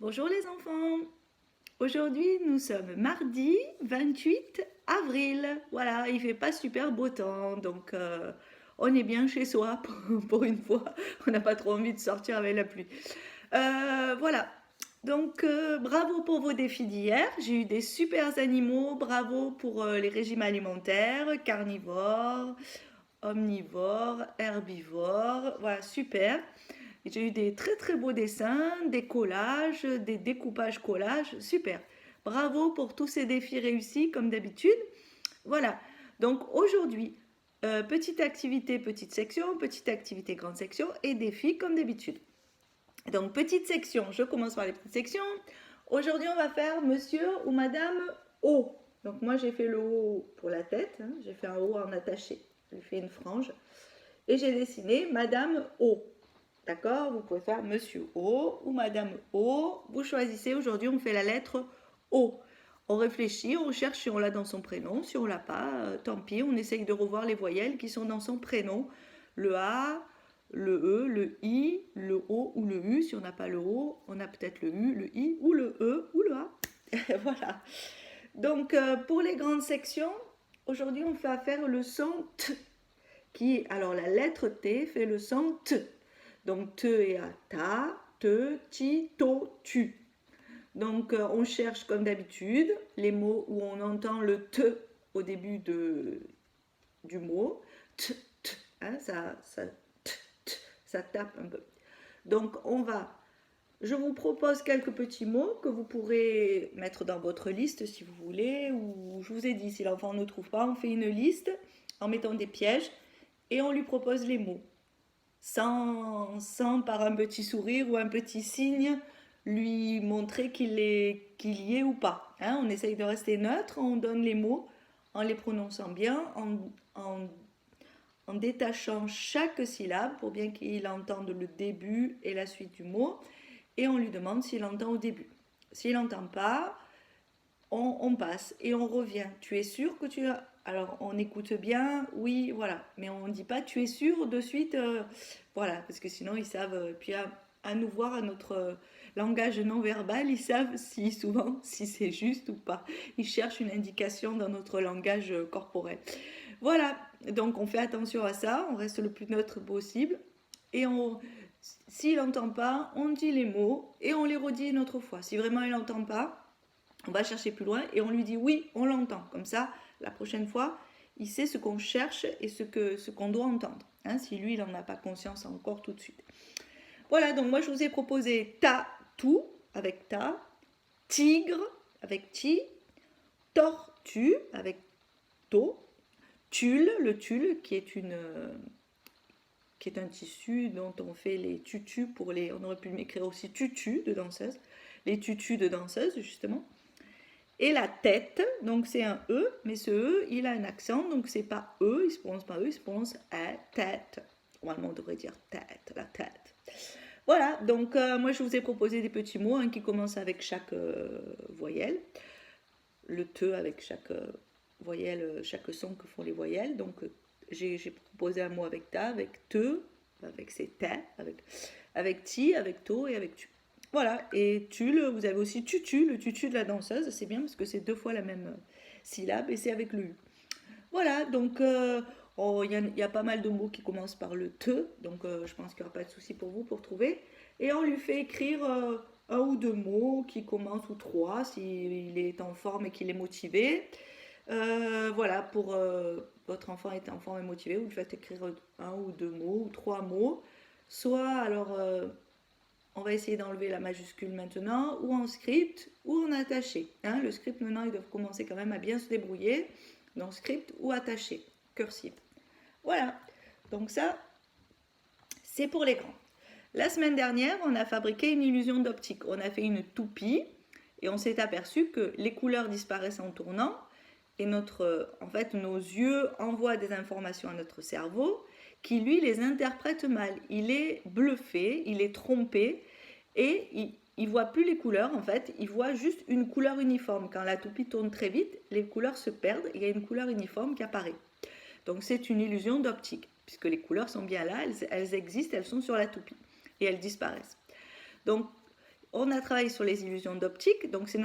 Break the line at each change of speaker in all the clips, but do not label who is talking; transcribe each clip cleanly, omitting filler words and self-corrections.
Bonjour les enfants. Aujourd'hui, nous sommes mardi 28 avril. Voilà, il fait pas super beau temps, donc on est bien chez soi pour une fois. On n'a pas trop envie de sortir avec la pluie. Voilà. Donc bravo pour vos défis d'hier. J'ai eu des super animaux. Bravo pour les régimes alimentaires, carnivores, omnivores, herbivores. Voilà, super. J'ai eu des très très beaux dessins, des collages, des découpages collages, super. Bravo pour tous ces défis réussis comme d'habitude. Voilà, donc aujourd'hui, petite activité, grande section et défi comme d'habitude. Donc petite section, je commence par les petites sections. Aujourd'hui on va faire monsieur ou madame O. Donc moi j'ai fait le O pour la tête, hein, j'ai fait un O en attaché, j'ai fait une frange. Et j'ai dessiné madame O. D'accord? Vous pouvez faire Monsieur O ou Madame O. Vous choisissez. Aujourd'hui, on fait la lettre O. On réfléchit, on cherche si on l'a dans son prénom. Si on l'a pas, tant pis. On essaye de revoir les voyelles qui sont dans son prénom. Le A, le E, le I, le O ou le U. Si on n'a pas le O, on a peut-être le U, le I ou le E ou le A. Voilà. Donc, pour les grandes sections, aujourd'hui, on va faire le son T. Alors la lettre T fait le son T. Donc te et à ta, te, ti, to, tu. Donc on cherche comme d'habitude les mots où on entend le te au début du mot. T, t, hein, ça tape un peu. Donc je vous propose quelques petits mots que vous pourrez mettre dans votre liste si vous voulez. Ou je vous ai dit, si l'enfant ne trouve pas, on fait une liste en mettant des pièges et on lui propose les mots sans par un petit sourire ou un petit signe lui montrer qu'il y est ou pas. Hein, on essaye de rester neutre, on donne les mots en les prononçant bien, en détachant chaque syllabe pour bien qu'il entende le début et la suite du mot, et on lui demande s'il entend au début. S'il n'entend pas, on passe et on revient. Tu es sûr que tu as... Alors, on écoute bien, oui, voilà. Mais on ne dit pas tu es sûr de suite, voilà, parce que sinon ils savent. Puis à nous voir, à notre langage non verbal, ils savent si souvent si c'est juste ou pas. Ils cherchent une indication dans notre langage corporel. Voilà, donc on fait attention à ça, on reste le plus neutre possible. Et s'il n'entend pas, on dit les mots et on les redit une autre fois. Si vraiment il n'entend pas, on va chercher plus loin et on lui dit oui, on l'entend. Comme ça, la prochaine fois, il sait ce qu'on cherche et ce qu'on doit entendre. Hein, si lui, il n'en a pas conscience encore tout de suite. Voilà, donc moi, je vous ai proposé ta, tout, avec ta, tigre, avec ti, tortue, avec to, tulle, le tulle, qui est un tissu dont on fait les tutus on aurait pu m'écrire aussi tutu de danseuse, les tutus de danseuse, justement. Et la tête, donc c'est un E, mais ce E, il a un accent, donc c'est pas E, il se prononce pas E, il se prononce tête. Normalement, on devrait dire tête, la tête. Voilà, donc moi je vous ai proposé des petits mots hein, qui commencent avec chaque voyelle. Le te avec chaque voyelle, chaque son que font les voyelles. Donc j'ai proposé un mot avec ta, avec te, avec ses ta, avec ti, avec to et avec tu. Voilà, et tulle, vous avez aussi tutu, le tutu de la danseuse, c'est bien parce que c'est deux fois la même syllabe et c'est avec le U. Voilà, donc il y a pas mal de mots qui commencent par le te, donc je pense qu'il n'y aura pas de souci pour vous pour trouver. Et on lui fait écrire un ou deux mots qui commencent ou trois s'il est en forme et qu'il est motivé. Voilà, pour votre enfant est en forme et motivé, vous lui faites écrire un ou deux mots ou trois mots. Soit alors on va essayer d'enlever la majuscule maintenant, ou en script, ou en attaché. Hein, le script maintenant, ils doivent commencer quand même à bien se débrouiller dans script ou attaché, cursive. Voilà, donc ça, c'est pour les grands. La semaine dernière, on a fabriqué une illusion d'optique. On a fait une toupie et on s'est aperçu que les couleurs disparaissent en tournant et en fait, nos yeux envoient des informations à notre cerveau qui, lui, les interprète mal. Il est bluffé, il est trompé et il voit plus les couleurs, en fait, il voit juste une couleur uniforme. Quand la toupie tourne très vite, les couleurs se perdent, il y a une couleur uniforme qui apparaît. Donc c'est une illusion d'optique, puisque les couleurs sont bien là, elles existent, elles sont sur la toupie et elles disparaissent. Donc on a travaillé sur les illusions d'optique. Donc c'est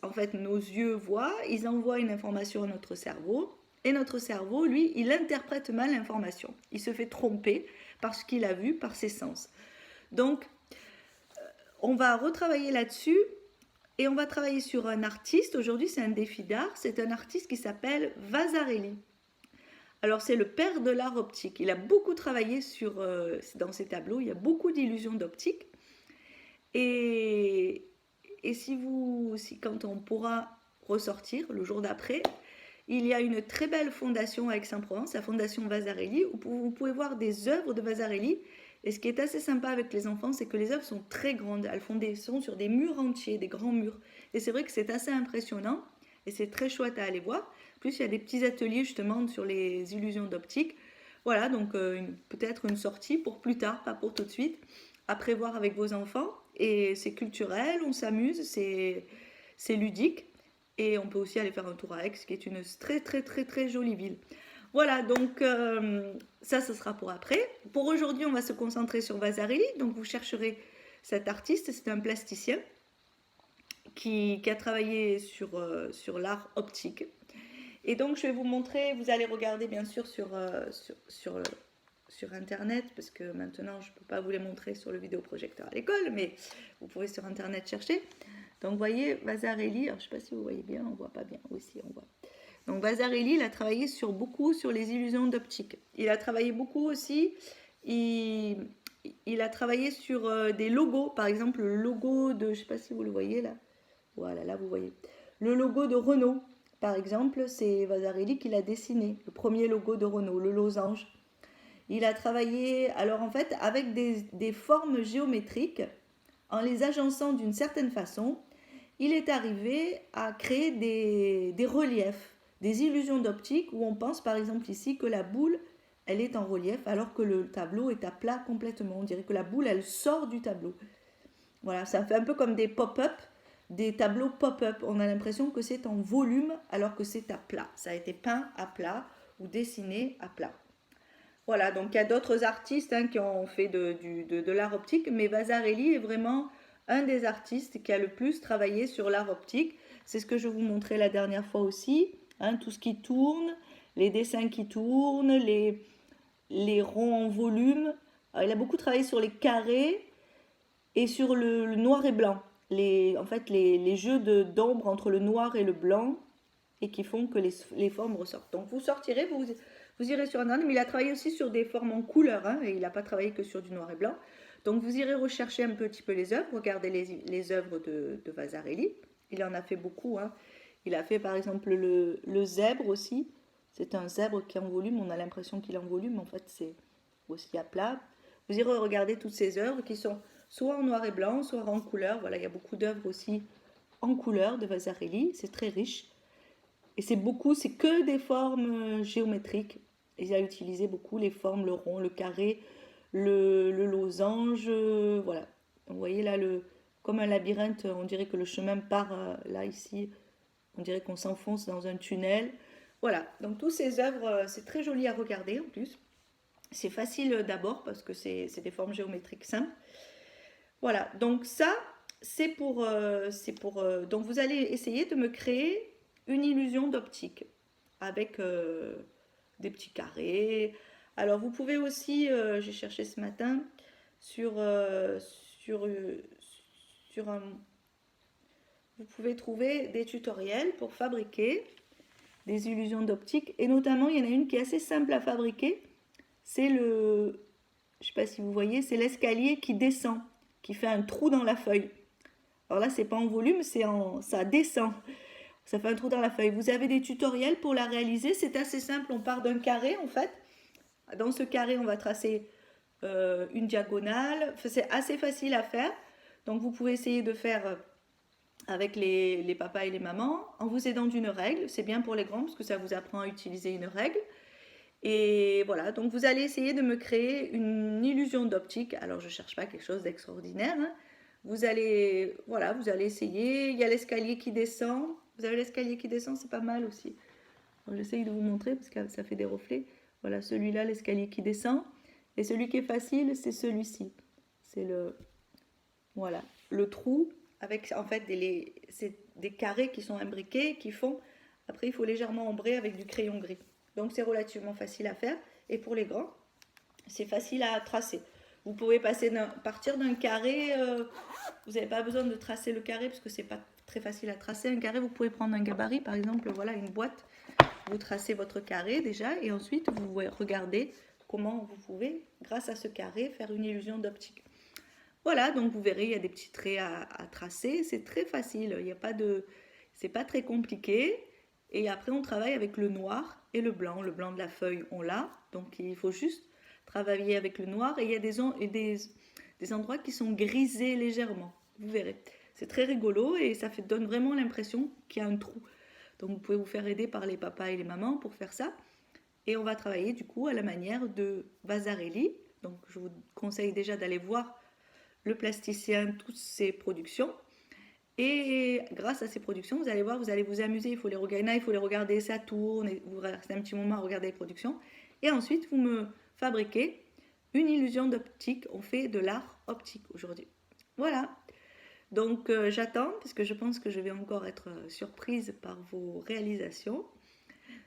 en fait, nos yeux voient, ils envoient une information à notre cerveau. Et notre cerveau, lui, il interprète mal l'information. Il se fait tromper par ce qu'il a vu, par ses sens. Donc, on va retravailler là-dessus et on va travailler sur un artiste. Aujourd'hui, c'est un défi d'art. C'est un artiste qui s'appelle Vasarely. Alors, c'est le père de l'art optique. Il a beaucoup travaillé dans ses tableaux. Il y a beaucoup d'illusions d'optique. Et quand on pourra ressortir le jour d'après, il y a une très belle fondation à Aix-en-Provence, la fondation Vasarely, où vous pouvez voir des œuvres de Vasarely. Et ce qui est assez sympa avec les enfants, c'est que les œuvres sont très grandes. Elles sont sur des murs entiers, des grands murs. Et c'est vrai que c'est assez impressionnant et c'est très chouette à aller voir. En plus, il y a des petits ateliers justement sur les illusions d'optique. Voilà, donc peut-être une sortie pour plus tard, pas pour tout de suite, à prévoir avec vos enfants. Et c'est culturel, on s'amuse, c'est ludique. Et on peut aussi aller faire un tour à Aix, qui est une très très très très jolie ville. Voilà, donc ça, ce sera pour après. Pour aujourd'hui, on va se concentrer sur Vasarely. Donc vous chercherez cet artiste, c'est un plasticien qui a travaillé sur l'art optique. Et donc je vais vous montrer, vous allez regarder bien sûr sur internet, parce que maintenant je ne peux pas vous les montrer sur le vidéoprojecteur à l'école, mais vous pouvez sur internet chercher. Donc vous voyez Vasarely, alors je ne sais pas si vous voyez bien, on ne voit pas bien, aussi on voit. Donc Vasarely, il a travaillé beaucoup sur les illusions d'optique. Il a travaillé beaucoup aussi, il a travaillé sur des logos, par exemple le logo de, je ne sais pas si vous le voyez là, voilà, là vous voyez. Le logo de Renault, par exemple, c'est Vasarely qui l'a dessiné, le premier logo de Renault, le losange. Il a travaillé, alors en fait, avec des formes géométriques, en les agençant d'une certaine façon, il est arrivé à créer des reliefs, des illusions d'optique où on pense par exemple ici que la boule, elle est en relief alors que le tableau est à plat complètement. On dirait que la boule, elle sort du tableau. Voilà, ça fait un peu comme des pop-up, des tableaux pop-up. On a l'impression que c'est en volume alors que c'est à plat. Ça a été peint à plat ou dessiné à plat. Voilà, donc il y a d'autres artistes qui ont fait de l'art optique, mais Vasarely est vraiment un des artistes qui a le plus travaillé sur l'art optique. C'est ce que je vous montrais la dernière fois aussi, tout ce qui tourne, les dessins qui tournent, les ronds en volume. Alors, il a beaucoup travaillé sur les carrés et sur le noir et blanc. En fait, les jeux d'ombre entre le noir et le blanc et qui font que les formes ressortent. Donc vous sortirez, vous irez sur Internet, mais il a travaillé aussi sur des formes en couleur, et il n'a pas travaillé que sur du noir et blanc. Donc vous irez rechercher un petit peu les œuvres, regardez les œuvres de Vasarely. Il en a fait beaucoup. Il a fait par exemple le zèbre aussi. C'est un zèbre qui est en volume, on a l'impression qu'il est en volume, en fait c'est aussi à plat. Vous irez regarder toutes ces œuvres qui sont soit en noir et blanc, soit en couleur. Voilà, il y a beaucoup d'œuvres aussi en couleur de Vasarely, c'est très riche. Et c'est que des formes géométriques. Il a utilisé beaucoup les formes, le rond, le carré, le losange, voilà. Donc, vous voyez là, comme un labyrinthe, on dirait que le chemin part là, ici. On dirait qu'on s'enfonce dans un tunnel. Voilà, donc toutes ces œuvres, c'est très joli à regarder en plus. C'est facile d'abord parce que c'est des formes géométriques simples. Voilà, donc ça, donc vous allez essayer de me créer une illusion d'optique avec des petits carrés. Alors vous pouvez aussi, j'ai cherché ce matin, vous pouvez trouver des tutoriels pour fabriquer des illusions d'optique. Et notamment, il y en a une qui est assez simple à fabriquer. C'est je ne sais pas si vous voyez, c'est l'escalier qui descend, qui fait un trou dans la feuille. Alors là, c'est pas en volume, ça descend. Ça fait un trou dans la feuille. Vous avez des tutoriels pour la réaliser. C'est assez simple. On part d'un carré, en fait. Dans ce carré, on va tracer une diagonale. C'est assez facile à faire. Donc, vous pouvez essayer de faire avec les papas et les mamans en vous aidant d'une règle. C'est bien pour les grands parce que ça vous apprend à utiliser une règle. Et voilà. Donc, vous allez essayer de me créer une illusion d'optique. Alors, je ne cherche pas quelque chose d'extraordinaire. Vous allez essayer. Il y a l'escalier qui descend. Vous avez l'escalier qui descend, c'est pas mal aussi. J'essaye de vous montrer parce que ça fait des reflets. Voilà, celui-là, l'escalier qui descend. Et celui qui est facile, c'est celui-ci. C'est le trou. avec en fait c'est des carrés qui sont imbriqués, qui font. Après, il faut légèrement ombrer avec du crayon gris. Donc, c'est relativement facile à faire. Et pour les grands, c'est facile à tracer. Vous pouvez partir d'un carré. Vous n'avez pas besoin de tracer le carré parce que c'est pas très facile à tracer. Un carré, vous pouvez prendre un gabarit, par exemple, voilà une boîte. Vous tracez votre carré déjà et ensuite vous regardez comment vous pouvez, grâce à ce carré, faire une illusion d'optique. Voilà, donc vous verrez, il y a des petits traits à tracer. C'est très facile. Il n'y a pas de, c'est pas très compliqué. Et après, on travaille avec le noir et le blanc. Le blanc de la feuille, on l'a. Donc, il faut juste travailler avec le noir. Et il y a des endroits qui sont grisés légèrement. Vous verrez. C'est très rigolo et ça donne vraiment l'impression qu'il y a un trou. Donc, vous pouvez vous faire aider par les papas et les mamans pour faire ça. Et on va travailler du coup à la manière de Vasarely. Donc, je vous conseille déjà d'aller voir le plasticien, toutes ses productions. Et grâce à ces productions, vous allez voir, vous allez vous amuser. Il faut les regarder, ça tourne. Et vous restez un petit moment à regarder les productions. Et ensuite, vous me fabriquez une illusion d'optique. On fait de l'art optique aujourd'hui. Voilà. Donc j'attends parce que je pense que je vais encore être surprise par vos réalisations.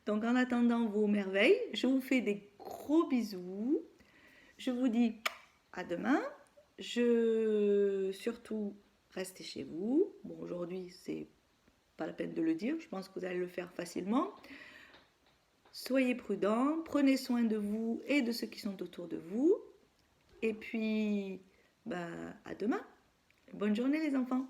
Donc en attendant vos merveilles, je vous fais des gros bisous. Je vous dis à demain. Surtout, restez chez vous. Bon, aujourd'hui, c'est pas la peine de le dire. Je pense que vous allez le faire facilement. Soyez prudents, prenez soin de vous et de ceux qui sont autour de vous. Et puis, à demain. Bonne journée les enfants.